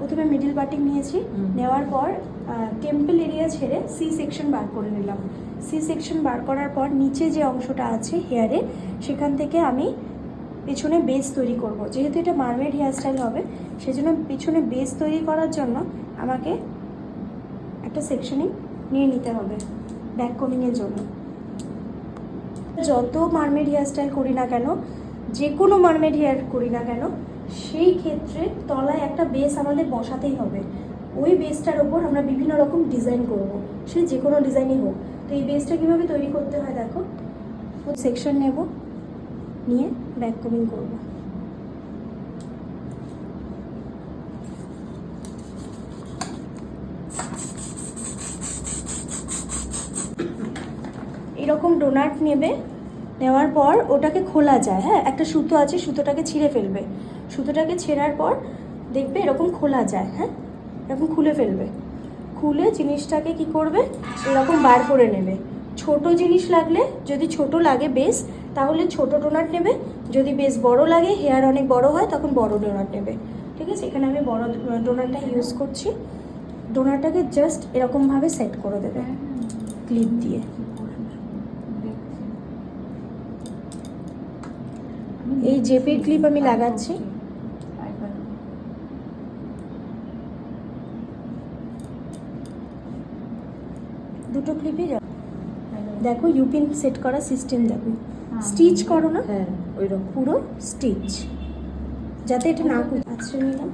প্রথমে middle parting নিয়েছি, নেওয়ার পর টেম্পল এরিয়া ছেড়ে সি সেকশন বার করে নিলাম। সি সেকশন বার করার পর নিচে যে অংশটা আছে হেয়ারে, সেখান থেকে আমি পিছনে বেস তৈরি করব। যেহেতু এটা মারমেড হেয়ারস্টাইল হবে, সেজন্য পিছনে বেস তৈরি করার জন্য আমাকে একটা সেকশনিং নিয়ে নিতে হবে ব্যাক কমিংয়ের জন্য। যত মারমেড হেয়ারস্টাইল করি না কেন, যে কোনো মারমেড হেয়ার করি না কেন, সেই ক্ষেত্রে তলায় একটা বেস আমাদের বসাতেই হবে। ওই বেসটার ওপর আমরা বিভিন্ন রকম ডিজাইন করব, সে যে কোনো ডিজাইনই হোক। তো এই বেসটা কীভাবে তৈরি করতে হয় দেখো, সেকশন নেব, নিয়ে ব্যাক কমিং করব। এরকম ডোনাট নেবে, নেওয়ার পর ওটাকে খোলা যায়। হ্যাঁ, একটা সুতো আছে, সুতোটাকে ছিঁড়ে ফেলবে। সুতোটাকে ছেঁড়ার পর দেখবে এরকম খোলা যায়। হ্যাঁ, এরকম খুলে ফেলবে। খুলে জিনিসটাকে কি করবে, এরকম বার করে নেবে। ছোট জিনিস লাগলে, যদি ছোট লাগে বেস, তাহলে ছোট ডোনাট নেবে। যদি বেস বড় লাগে, হেয়ার অনেক বড় হয়, তখন বড় ডোনাট নেবে। ঠিক আছে, এখানে আমি বড় ডোনাটটা ইউজ করছি। ডোনাটটাকে জাস্ট এরকমভাবে সেট করে দেবে ক্লিপ দিয়ে। এই জেপির ক্লিপ আমি লাগাচ্ছি। দুটো ক্লিপই দেখো, ইউপিন সেট করা সিস্টেম দেখো, স্টিচ করো না, হ্যাঁ ওইরকম পুরো স্টিচ, যাতে এটা না আছড়ে নিলাম।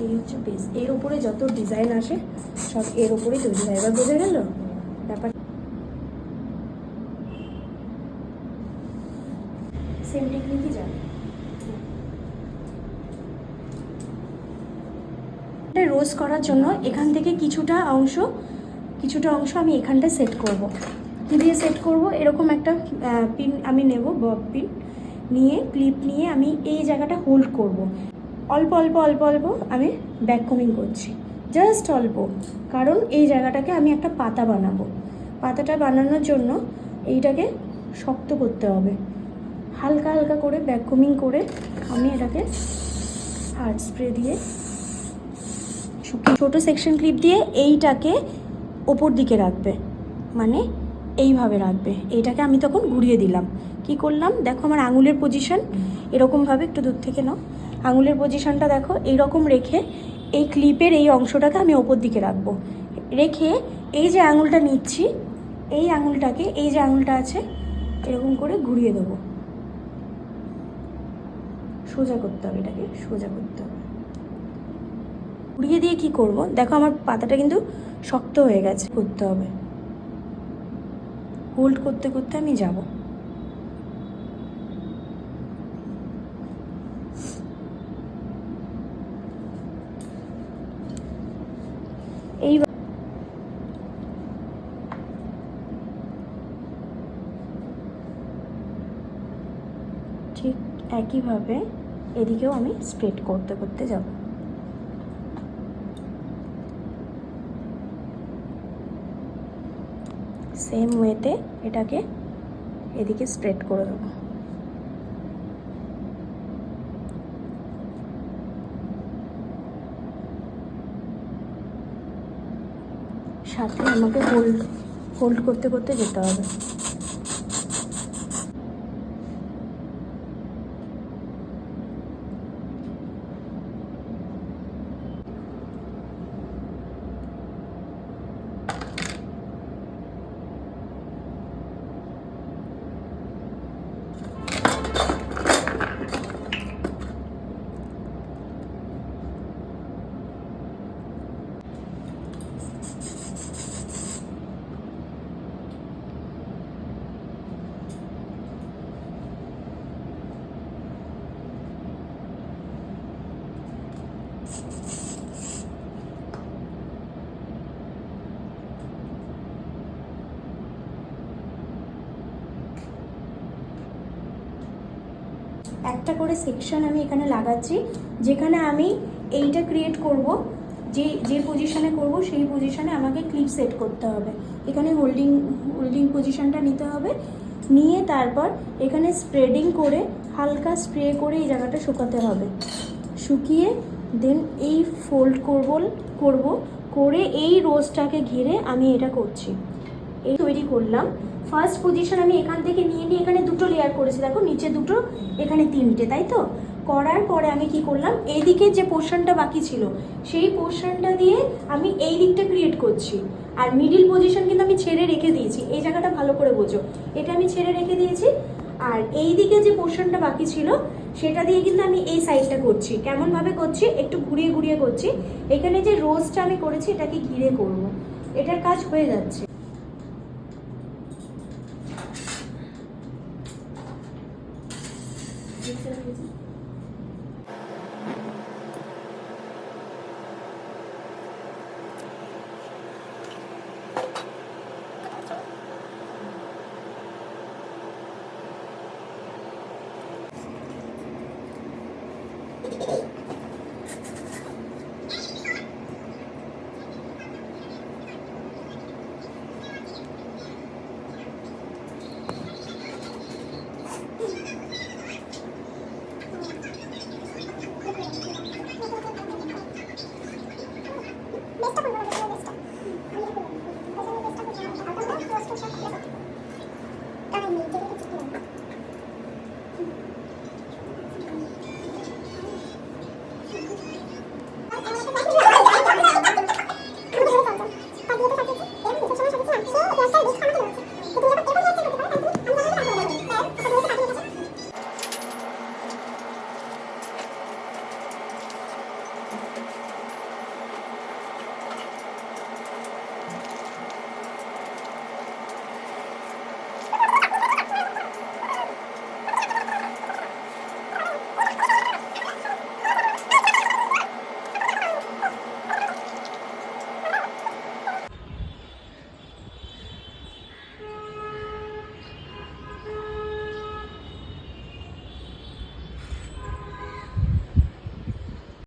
এই হচ্ছে বেস। এর উপরে যত ডিজাইন আসে সব এর উপরেই তৈরি হয়। এবার বোঝা গেল ব্যাপার। সেম টেকনিকই যাবে। রোজ করার জন্য এখান থেকে কিছুটা অংশ আমি এখানটা সেট করব। কী দিয়ে সেট করব, এরকম একটা পিন আমি নেব, বব পিন নিয়ে, ক্লিপ নিয়ে আমি এই জায়গাটা হোল্ড করব। অল্প অল্প অল্প অল্প আমি ব্যাক কমিং করছি, জাস্ট অল্প, কারণ এই জায়গাটাকে আমি একটা পাতা বানাবো। পাতাটা বানানোর জন্য এইটাকে শক্ত করতে হবে। হালকা হালকা করে ব্যাক কমিং করে আমি এটাকে হার্ড স্প্রে দিয়ে ছোটো সেকশন ক্লিপ দিয়ে এইটাকে ওপর দিকে রাখবে, মানে এইভাবে রাখবে। এইটাকে আমি তখন ঘুরিয়ে দিলাম। কি করলাম দেখো, আমার আঙুলের পজিশন এরকমভাবে, একটু দূর থেকে নাও, আঙুলের পজিশনটা দেখো, এইরকম রেখে এই ক্লিপের এই অংশটাকে আমি ওপর দিকে রাখবো। রেখে এই যে আঙুলটা নিচ্ছি, এই আঙুলটাকে, এই যে আঙুলটা আছে, এরকম করে ঘুরিয়ে দেবো। সোজা করতে হবে, এটাকে সোজা করতে হবে। ঘুরিয়ে দিয়ে কি করব দেখো, আমার পাতাটা কিন্তু শক্ত হয়ে গেছে। করতে হবে, হোল্ড করতে করতে আমি যাব। এই ঠিক একইভাবে এদিকেও আমি স্প্রেড করতে করতে যাব। সেম ওয়েতে এটাকে এদিকে স্প্রেড করে দেবো। সাথে আমাকে হোল্ড করতে করতে যেতে হবে। একটা করে সেকশন আমি এখানে লাগাচ্ছি, যেখানে আমি এইটা ক্রিয়েট করব, যে যে পজিশনে করব সেই পজিশনে আমাকে ক্লিপ সেট করতে হবে। এখানে হোল্ডিং পজিশনটা নিতে হবে, নিয়ে তারপর এখানে স্প্রেডিং করে হালকা স্প্রে করে এই জায়গাটা শুকাতে হবে। শুকিয়ে দেন এই ফোল্ড করব করে এই রোজটাকে ঘিরে আমি এটা করছি। এই তৈরি করলাম। ফার্স্ট পজিশন আমি এখান থেকে নিয়ে এখানে দুটো লেয়ার করেছি, দেখো নিচে দুটো এখানে তিনটে, তাই তো? করার পরে আমি কি করলাম, এইদিকে যে পোর্শনটা বাকি ছিল সেই পোর্শনটা দিয়ে আমি এই দিকটা ক্রিয়েট করছি। আর মিডিল পজিশন কিন্তু আমি ছেড়ে রেখে দিয়েছি, এই জায়গাটা ভালো করে বোঝো, এটা আমি ছেড়ে রেখে দিয়েছি। আর এই দিকে যে পোর্শনটা বাকি ছিল সেটা দিয়ে কিন্তু আমি এই সাইডটা করছি। কেমনভাবে করছি, একটু ঘুরিয়ে ঘুরিয়ে করছি। এখানে যে রোজটা আমি করেছি এটাকে ঘিরে করব, এটার কাজ হয়ে যাচ্ছে।